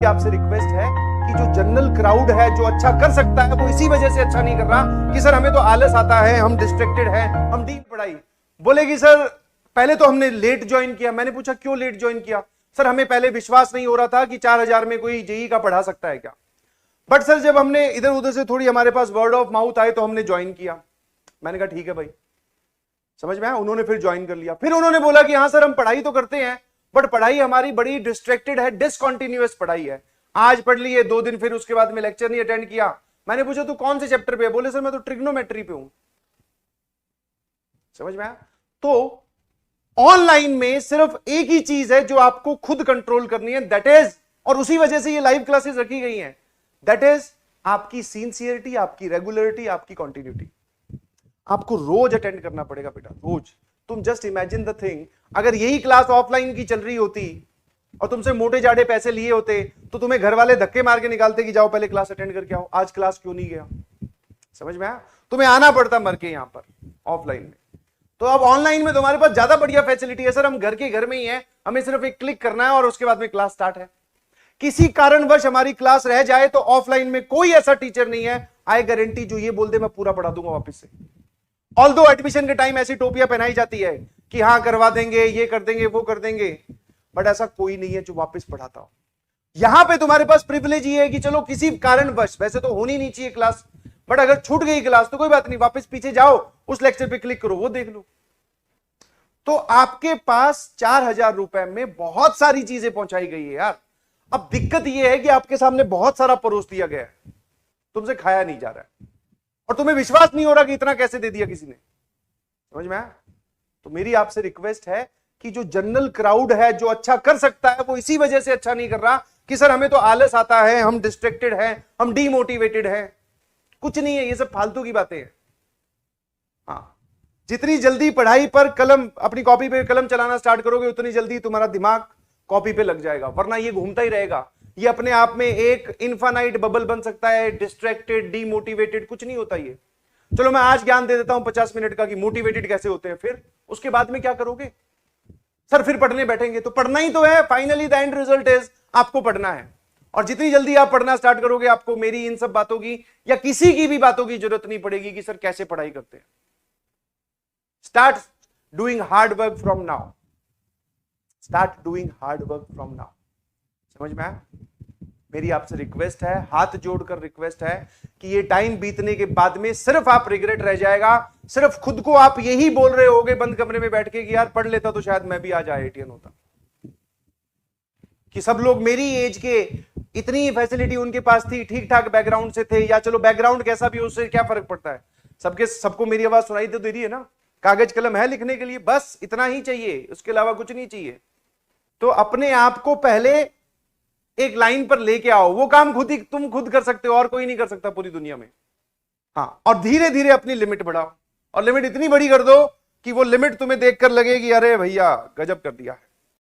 आपसे रिक्वेस्ट है कि जो जनरल क्राउड है जो अच्छा कर सकता है वो इसी वजह से अच्छा नहीं कर रहा कि सर हमें तो आलस आता है, हम डिस्ट्रैक्टेड हैं, हम डीप पढ़ाई। बोलेगी सर पहले तो हमने लेट ज्वाइन किया। मैंने पूछा क्यों लेट ज्वाइन किया? सर हमें पहले विश्वास नहीं हो रहा था कि 4000 में कोई जेई का पढ़ा सकता है क्या। बट सर जब हमने इधर उधर से थोड़ी हमारे पास वर्ड ऑफ माउथ आए तो हमने ज्वाइन किया। मैंने कहा ठीक है भाई, समझ में आया। उन्होंने फिर ज्वाइन कर लिया। फिर उन्होंने बोला कि हाँ सर हम पढ़ाई तो करते हैं बट पढ़ाई हमारी बड़ी डिस्ट्रैक्टेड है, डिसकंटिन्यूअस पढ़ाई है। आज पढ़ लिए 2 दिन, फिर उसके बाद में लेक्चर नहीं अटेंड किया। मैंने पूछा तू कौन से चैप्टर पे है? बोले सर मैं तो ट्रिग्नोमेट्री पे हूं। समझ में आया। तो ऑनलाइन में सिर्फ एक ही चीज है जो आपको खुद कंट्रोल करनी है, दैट इज, और उसी वजह से ये लाइव क्लासेस रखी गई हैं, दैट इज आपकी सिंसियरिटी, आपकी रेगुलरिटी, आपकी कंटिन्यूटी। आपको रोज अटेंड करना पड़ेगा बेटा, रोज। तुम जस्ट इमेजिन द थिंग, अगर यही क्लास ऑफलाइन की चल रही होती और तुमसे मोटे जाड़े पैसे लिए होते तो तुम्हें घर वाले धक्के मार के निकालते कि जाओ पहले क्लास अटेंड करके आओ, आज क्लास क्यों नहीं गया। समझ में आया। तुम्हें आना पड़ता मर के यहां पर ऑफलाइन में। तो अब ऑनलाइन में तुम्हारे पास ज्यादा बढ़िया फैसिलिटी है। सर हम घर के घर में ही है, हमें सिर्फ एक क्लिक करना है और उसके बाद में क्लास स्टार्ट है। किसी कारणवश हमारी क्लास रह जाए तो ऑफलाइन में कोई ऐसा टीचर नहीं है, आई गारंटी, जो ये बोल दे मैं पूरा पढ़ा दूंगा वापस से। ऑल्दो एडमिशन के टाइम ऐसी टोपियां पहनाई जाती है कि हाँ करवा देंगे, ये कर देंगे, वो कर देंगे, बट ऐसा कोई नहीं है जो वापस पढ़ाता हो। यहां पे तुम्हारे पास प्रिविलेज ये है कि चलो किसी कारणवश, वैसे तो होनी नहीं चाहिए क्लास, बट अगर छूट गई क्लास तो कोई बात नहीं, वापस पीछे जाओ, उस लेक्चर पे क्लिक करो, वो देख लो। तो आपके पास 4000 रुपए में बहुत सारी चीजें पहुंचाई गई है यार। अब दिक्कत यह है कि आपके सामने बहुत सारा परोस दिया गया है, तुमसे खाया नहीं जा रहा है और तुम्हें विश्वास नहीं हो रहा कि इतना कैसे दे दिया किसी ने। समझ में आया। तो मेरी आपसे रिक्वेस्ट है कि जो जनरल क्राउड है जो अच्छा कर सकता है वो इसी वजह से अच्छा नहीं कर रहा कि सर हमें तो आलस आता है, हम डिस्ट्रैक्टेड हैं, हम डीमोटिवेटेड हैं। कुछ नहीं है, ये सब फालतू की बातें हैं। हाँ, जितनी जल्दी पढ़ाई पर कलम, अपनी कॉपी पे कलम चलाना स्टार्ट करोगे उतनी जल्दी तुम्हारा दिमाग कॉपी पे लग जाएगा, वरना ये घूमता ही रहेगा। ये अपने आप में एक इनफाइनाइट बबल बन सकता है, डिस्ट्रैक्टेड, डीमोटिवेटेड, कुछ नहीं होता ये। चलो मैं आज ज्ञान दे देता हूं 50 मिनट का कि मोटिवेटेड कैसे होते हैं, फिर उसके बाद में क्या करोगे? सर फिर पढ़ने बैठेंगे तो पढ़ना ही तो है। Finally the end result is आपको पढ़ना है, और जितनी जल्दी आप पढ़ना स्टार्ट करोगे आपको मेरी इन सब बातों की या किसी की भी बातों की जरूरत नहीं पड़ेगी कि सर कैसे पढ़ाई करते हैं। Start doing hard work from now, start doing hard work from now. समझ में आया। मेरी आपसे रिक्वेस्ट है, हाथ जोड़कर रिक्वेस्ट है कि ये टाइम बीतने के बाद में सिर्फ आप रिग्रेट रह जाएगा, सिर्फ खुद को आप यही बोल रहे होगे बंद कमरे में बैठ के कि यार पढ़ लेता तो शायद मैं भी आज IITian होता। कि सब लोग मेरी एज के, इतनी फैसिलिटी उनके पास थी, ठीक ठाक बैकग्राउंड से थे, या चलो बैकग्राउंड कैसा भी हो उससे क्या फर्क पड़ता है, सबको मेरी आवाज सुनाई तो दे रही है ना। कागज कलम है लिखने के लिए, बस इतना ही चाहिए, उसके अलावा कुछ नहीं चाहिए। तो अपने आप को पहले एक लाइन पर लेके आओ। वो काम तुम खुद कर सकते हो और कोई नहीं कर सकता पूरी दुनिया में। हाँ, और धीरे धीरे अपनी लिमिट बढ़ाओ, और लिमिट इतनी बड़ी कर दो कि वो लिमिट तुम्हें देखकर लगे कि अरे भैया गजब कर दिया है।